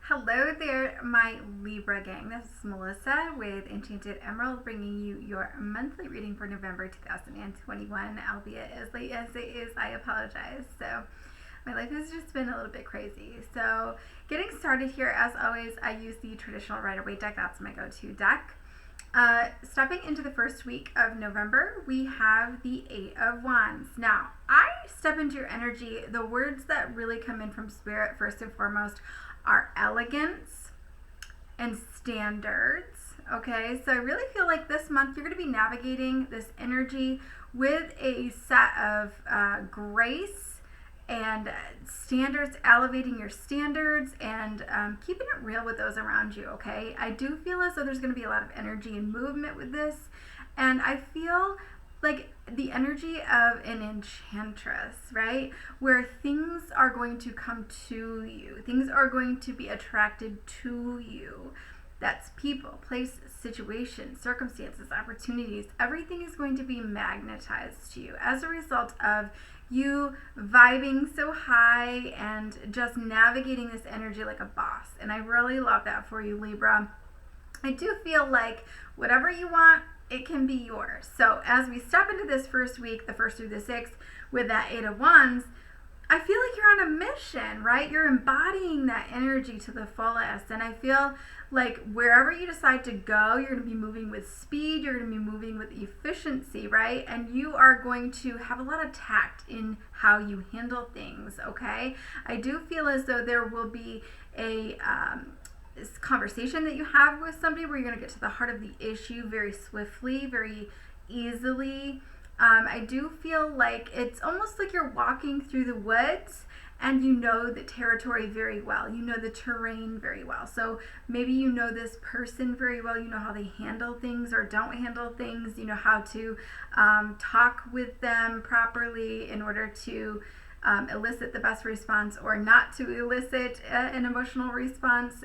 Hello there, my Libra gang. This is Melissa with Enchanted Emerald, bringing you your monthly reading for November 2021, albeit as late as it is. I apologize. So my life has just been a little bit crazy. So getting started here, as always, I use the traditional Rider-Waite deck. That's my go-to deck. Stepping into the first week of November, we have the Eight of Wands. Now, I step into your energy. The words that really come in from Spirit, first and foremost, are elegance and standards. Okay, so I really feel like this month you're going to be navigating this energy with a set of grace and standards, elevating your standards and keeping it real with those around you. Okay, I do feel as though there's going to be a lot of energy and movement with this, and I feel like the energy of an enchantress, right? Where things are going to come to you. Things are going to be attracted to you. That's people, place, situations, circumstances, opportunities. Everything is going to be magnetized to you as a result of you vibing so high and just navigating this energy like a boss. And I really love that for you, Libra. I do feel like whatever you want, it can be yours. So as we step into this first week, the 1st through the 6th, with that Eight of Wands, I feel like you're on a mission, right? You're embodying that energy to the fullest. And I feel like wherever you decide to go, you're going to be moving with speed, you're going to be moving with efficiency, right? And you are going to have a lot of tact in how you handle things, okay? I do feel as though there will be a this conversation that you have with somebody where you're going to get to the heart of the issue very swiftly, very easily. I do feel like it's almost like you're walking through the woods and you know the territory very well. You know the terrain very well. So maybe you know this person very well. You know how they handle things or don't handle things. You know how to talk with them properly in order to elicit the best response or not to elicit an emotional response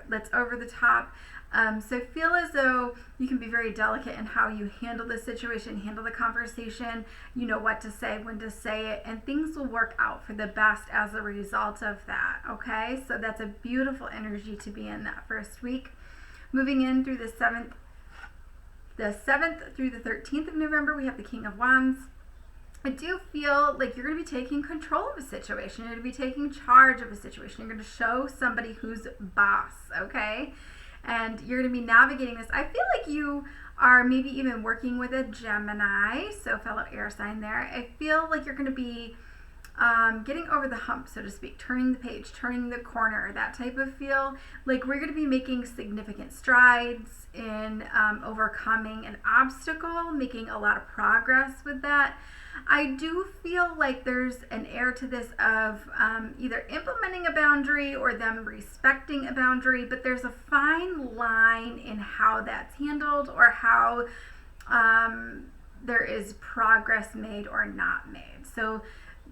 that's over the top. So feel as though you can be very delicate in how you handle the situation, handle the conversation, you know what to say, when to say it, and things will work out for the best as a result of that, okay? So that's a beautiful energy to be in that first week. Moving in through the 7th through the 13th of November, we have the King of Wands. I do feel like you're going to be taking control of a situation. You're going to be taking charge of a situation. You're going to show somebody who's boss, okay? And you're going to be navigating this. I feel like you are maybe even working with a Gemini, so fellow air sign there. I feel like you're going to be getting over the hump, so to speak, turning the page, turning the corner, that type of feel. Like we're going to be making significant strides in overcoming an obstacle, making a lot of progress with that. I do feel like there's an air to this of either implementing a boundary or them respecting a boundary, but there's a fine line in how that's handled or how there is progress made or not made. So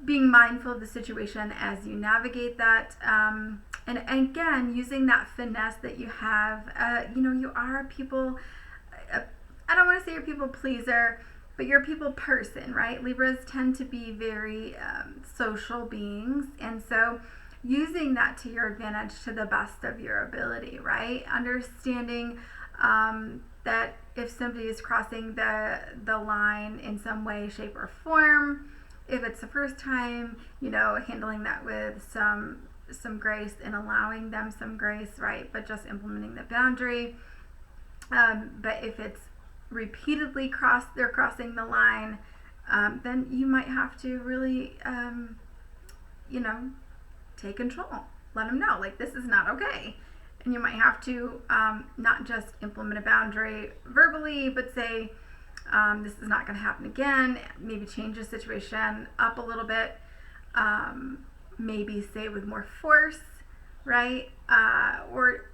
being mindful of the situation as you navigate that, and again, using that finesse that you have. You are a people, I don't want to say you're a people pleaser, but you're a people person, right? Libras tend to be very social beings, and so using that to your advantage to the best of your ability, right? Understanding that if somebody is crossing the line in some way, shape, or form, if it's the first time, handling that with some grace and allowing them some grace, right? But just implementing the boundary. But if it's repeatedly they're crossing the line, then you might have to really, take control. Let them know, like, this is not okay. And you might have to not just implement a boundary verbally, but say, this is not going to happen again. Maybe change the situation up a little bit. Maybe say it with more force, right? Or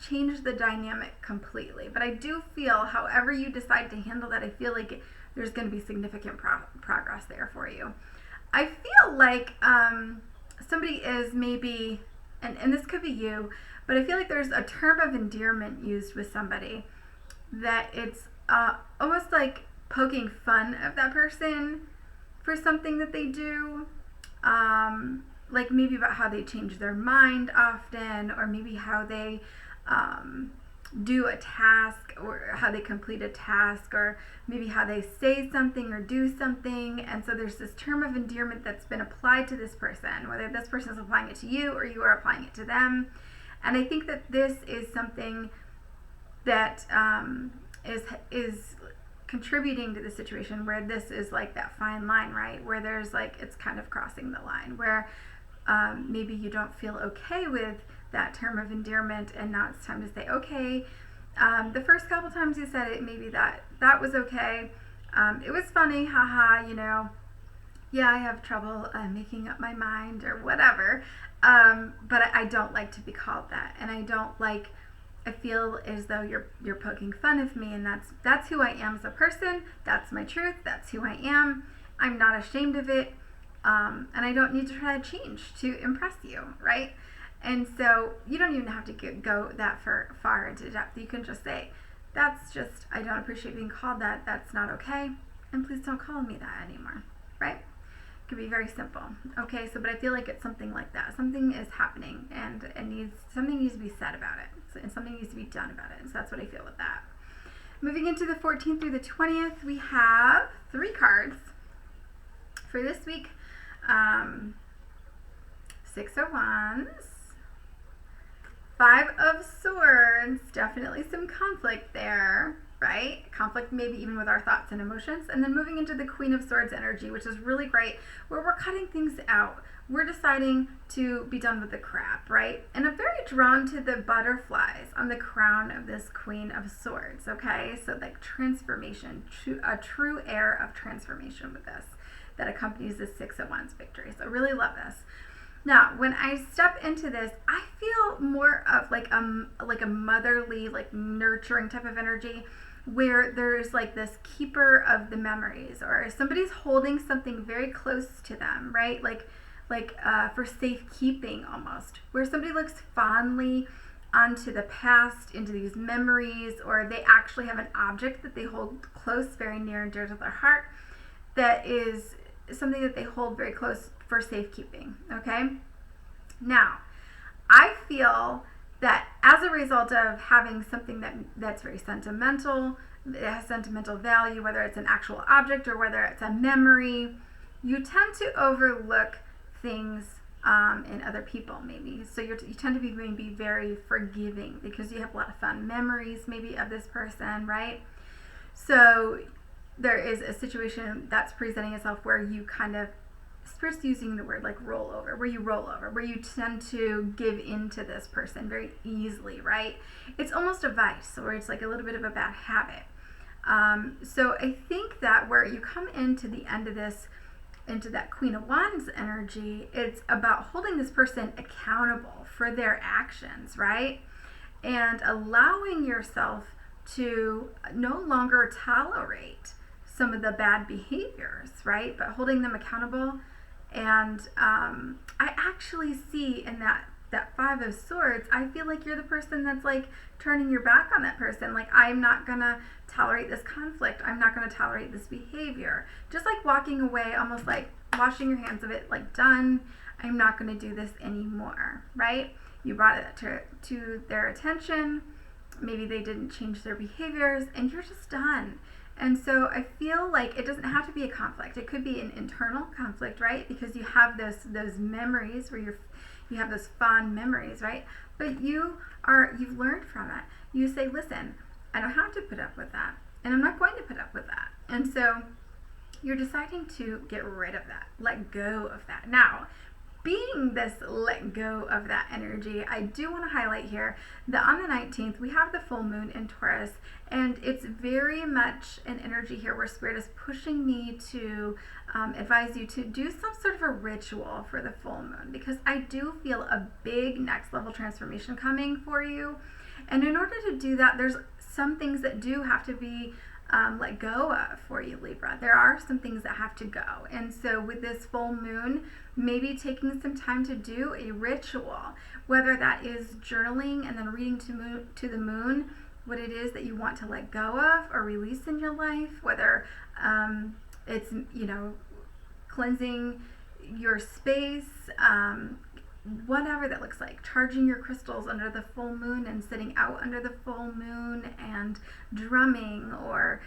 change the dynamic completely. But I do feel, however you decide to handle that, I feel like there's going to be significant progress there for you. I feel like somebody is maybe, and this could be you, but I feel like there's a term of endearment used with somebody that it's almost like poking fun of that person for something that they do. like maybe about how they change their mind often, or maybe how they do a task, or how they complete a task, or maybe how they say something or do something. And so there's this term of endearment that's been applied to this person, whether this person is applying it to you or you are applying it to them. And I think that this is something that is contributing to the situation where this is like that fine line, right? Where there's like, it's kind of crossing the line where maybe you don't feel okay with that term of endearment, and now it's time to say, okay, the first couple times you said it, maybe that was okay. It was funny, haha, you know, yeah, I have trouble making up my mind or whatever. But I don't like to be called that, and I feel as though you're poking fun of me, and that's who I am as a person. That's my truth. That's who I am. I'm not ashamed of it, and I don't need to try to change to impress you, right? And so you don't even have to go that far into depth. You can just say, that's just, I don't appreciate being called that. That's not okay, and please don't call me that anymore, right? It could be very simple. Okay, so but I feel like it's something like that. Something is happening, and something needs to be said about it, and something needs to be done about it. So that's what I feel with that. Moving into the 14th through the 20th, we have 3 cards for this week. 6 of Wands, 5 of Swords, definitely some conflict there, right? Conflict maybe even with our thoughts and emotions. And then moving into the Queen of Swords energy, which is really great, where we're cutting things out. We're deciding to be done with the crap, right? And I'm very drawn to the butterflies on the crown of this Queen of Swords, okay? So like transformation, a true air of transformation with this that accompanies the 6 of Wands victory. So I really love this. Now, when I step into this, I feel more of like a motherly, like nurturing type of energy, where there's like this keeper of the memories, or somebody's holding something very close to them, right? Like for safekeeping almost, where somebody looks fondly onto the past, into these memories, or they actually have an object that they hold close, very near and dear to their heart, that is something that they hold very close for safekeeping, okay? Now, I feel that as a result of having something that's very sentimental, that has sentimental value, whether it's an actual object or whether it's a memory, you tend to overlook things in other people maybe. So you tend to be maybe very forgiving because you have a lot of fun memories maybe of this person, right? So there is a situation that's presenting itself where you kind of, Spirit's using the word like roll over, where you tend to give in to this person very easily, right? It's almost a vice, or it's like a little bit of a bad habit. So I think that where you come into the end of this, into that Queen of Wands energy, it's about holding this person accountable for their actions, right? And allowing yourself to no longer tolerate some of the bad behaviors, right? But holding them accountable. And I actually see in that 5 of Swords, I feel like you're the person that's like turning your back on that person. Like, I'm not gonna tolerate this conflict. I'm not gonna tolerate this behavior. Just like walking away, almost like washing your hands of it, like done. I'm not gonna do this anymore, right? You brought it to their attention. Maybe they didn't change their behaviors, and you're just done. And so I feel like it doesn't have to be a conflict. It could be an internal conflict, right? Because you have those memories where you have those fond memories, right? But you've learned from it. You say, listen, I don't have to put up with that, and I'm not going to put up with that. And so you're deciding to get rid of that, let go of that. Now, being this let go of that energy, I do want to highlight here that on the 19th, we have the full moon in Taurus, and it's very much an energy here where Spirit is pushing me to advise you to do some sort of a ritual for the full moon, because I do feel a big next level transformation coming for you. And in order to do that, there's some things that do have to be let go of for you, Libra. There are some things that have to go. And so with this full moon, maybe taking some time to do a ritual, whether that is journaling and then reading to the moon what it is that you want to let go of or release in your life, whether it's, cleansing your space, whatever that looks like. Charging your crystals under the full moon and sitting out under the full moon and drumming or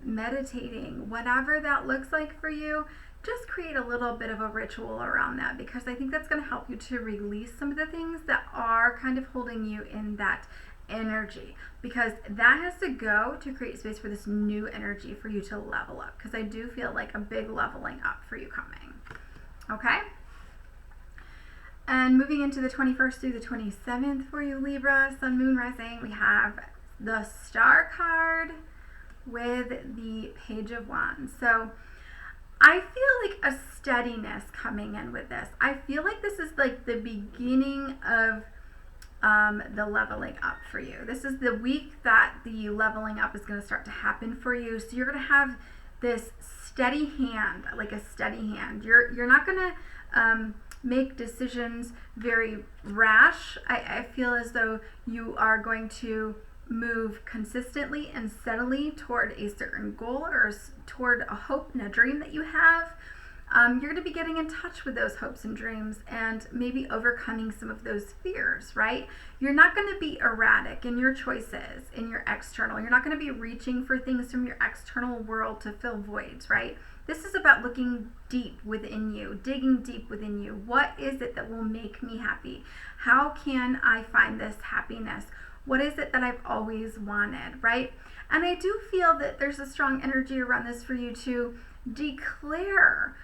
meditating, whatever that looks like for you. Just create a little bit of a ritual around that, because I think that's going to help you to release some of the things that are kind of holding you in that energy, because that has to go to create space for this new energy for you to level up, because I do feel like a big leveling up for you coming. Okay? And moving into the 21st through the 27th for you, Libra, Sun, Moon, Rising, we have the Star card with the Page of Wands. So I feel like a steadiness coming in with this. I feel like this is like the beginning of the leveling up for you. This is the week that the leveling up is going to start to happen for you. So you're going to have this steady hand, like a steady hand. You're not going to make decisions very rash. I feel as though you are going to move consistently and steadily toward a certain goal or toward a hope and a dream that you have. You're going to be getting in touch with those hopes and dreams and maybe overcoming some of those fears, right? You're not going to be erratic in your choices, in your external. You're not going to be reaching for things from your external world to fill voids, right? This is about looking deep within you, digging deep within you. What is it that will make me happy? How can I find this happiness? What is it that I've always wanted, right? And I do feel that there's a strong energy around this for you to declare,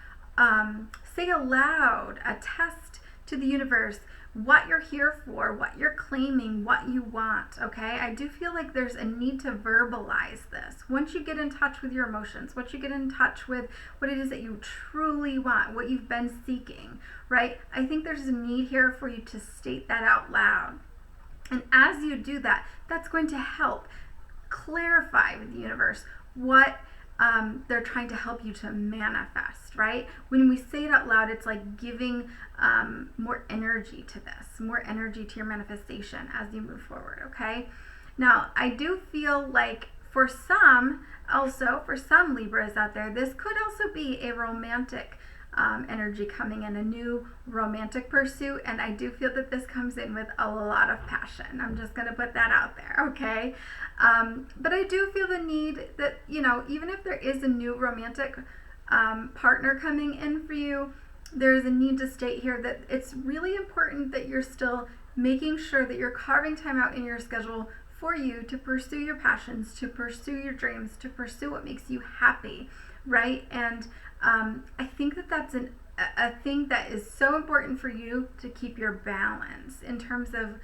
say aloud, attest to the universe what you're here for, what you're claiming, what you want, okay? I do feel like there's a need to verbalize this. Once you get in touch with your emotions, once you get in touch with what it is that you truly want, what you've been seeking, right? I think there's a need here for you to state that out loud. And as you do that, that's going to help clarify with the universe what they're trying to help you to manifest, right? When we say it out loud, it's like giving more energy to this, more energy to your manifestation as you move forward, okay? Now, I do feel like for some Libras out there, this could also be a romantic energy coming in, a new romantic pursuit, and I do feel that this comes in with a lot of passion. I'm just going to put that out there, okay? But I do feel the need that, you know, even if there is a new romantic partner coming in for you, there's a need to state here that it's really important that you're still making sure that you're carving time out in your schedule for you to pursue your passions, to pursue your dreams, to pursue what makes you happy, right? And I think that that's a thing that is so important for you to keep your balance in terms of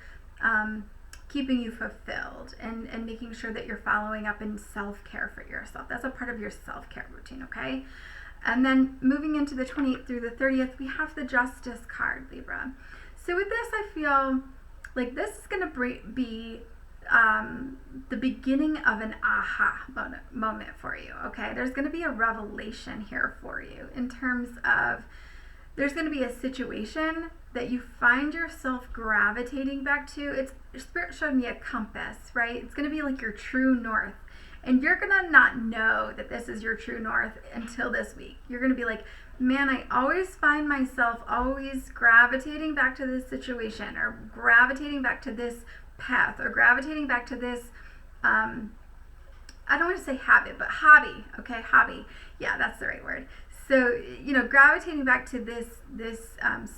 keeping you fulfilled and making sure that you're following up in self-care for yourself. That's a part of your self-care routine, okay? And then moving into the 28th through the 30th, we have the Justice card, Libra. So with this, I feel like this is going to be the beginning of an aha moment for you, okay? There's going to be a revelation here for you in terms of there's going to be a situation that you find yourself gravitating back to. Spirit showed me a compass, right? It's going to be like your true north. And you're going to not know that this is your true north until this week. You're going to be like, man, I always find myself always gravitating back to this situation or gravitating back to this path or gravitating back to this, I don't want to say habit, but hobby, okay, hobby. Yeah, that's the right word. So, you know, gravitating back to this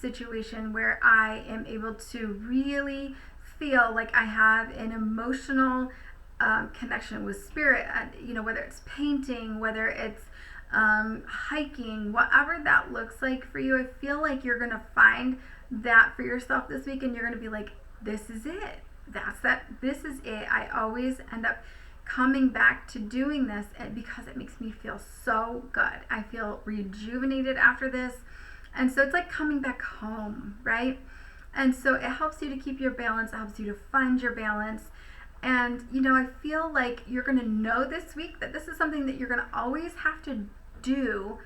situation where I am able to really feel like I have an emotional connection with spirit, you know, whether it's painting, whether it's hiking, whatever that looks like for you. I feel like you're going to find that for yourself this week, and you're going to be like, this is it. This is it. I always end up coming back to doing this because it makes me feel so good. I feel rejuvenated after this. And so it's like coming back home, right? And so it helps you to keep your balance. It helps you to find your balance. And, you know, I feel like you're going to know this week that this is something that you're going to always have to do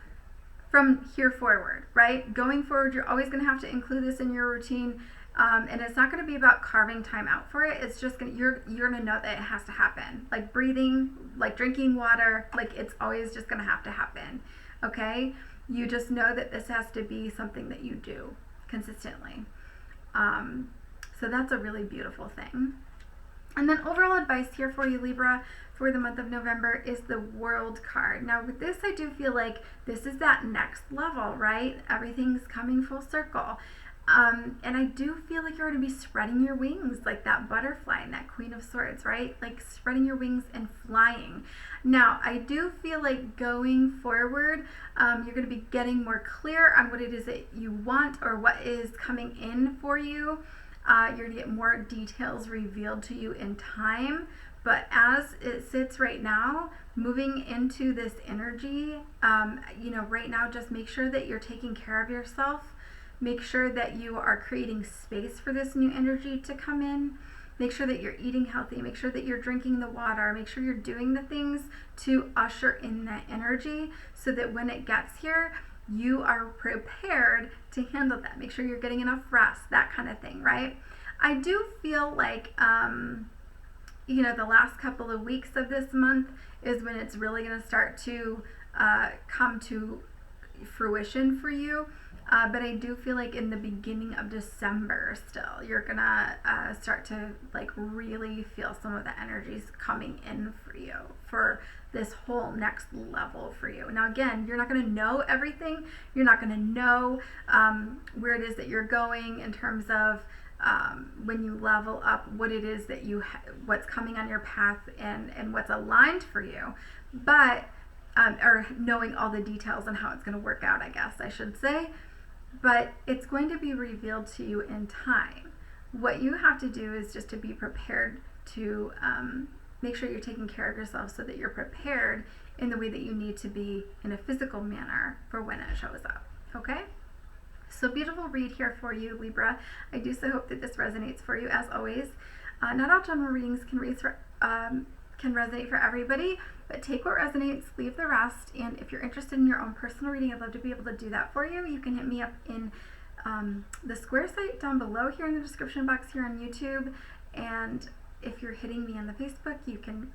from here forward, right? Going forward, you're always going to have to include this in your routine. And it's not going to be about carving time out for it. It's just you're going to know that it has to happen. Like breathing, like drinking water, like it's always just going to have to happen. Okay? You just know that this has to be something that you do consistently. So that's a really beautiful thing. And then overall advice here for you, Libra, for the month of November is the World card. Now with this, I do feel like this is that next level, right? Everything's coming full circle. And I do feel like you're going to be spreading your wings like that butterfly and that Queen of Swords, right? Like spreading your wings and flying. Now, I do feel like going forward, you're going to be getting more clear on what it is that you want or what is coming in for you. You're going to get more details revealed to you in time. But as it sits right now, moving into this energy, right now, just make sure that you're taking care of yourself. Make sure that you are creating space for this new energy to come in. Make sure that you're eating healthy. Make sure that you're drinking the water. Make sure you're doing the things to usher in that energy so that when it gets here, you are prepared to handle that. Make sure you're getting enough rest, that kind of thing, right? I do feel like, the last couple of weeks of this month is when it's really going to start to come to fruition for you. But I do feel like in the beginning of December still, you're going to start to like really feel some of the energies coming in for you for this whole next level for you. Now, again, you're not going to know everything. You're not going to know where it is that you're going in terms of when you level up, what it is that what's coming on your path and what's aligned for you. But, or knowing all the details on how it's going to work out, I guess I should say. But it's going to be revealed to you in time. What you have to do is just to be prepared to make sure you're taking care of yourself so that you're prepared in the way that you need to be in a physical manner for when it shows up. Okay? So beautiful read here for you, Libra. I do so hope that this resonates for you as always. Not all general readings can resonate for everybody, but take what resonates, leave the rest. And if you're interested in your own personal reading, I'd love to be able to do that for you. You can hit me up in the square site down below here in the description box here on YouTube. And if you're hitting me on the Facebook, you can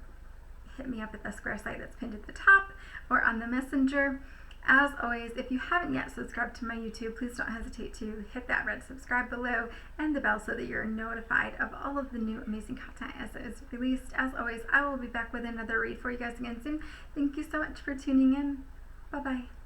hit me up at the square site that's pinned at the top or on the messenger. As always, if you haven't yet subscribed to my YouTube, please don't hesitate to hit that red subscribe below and the bell so that you're notified of all of the new amazing content as it is released. As always, I will be back with another read for you guys again soon. Thank you so much for tuning in. Bye-bye.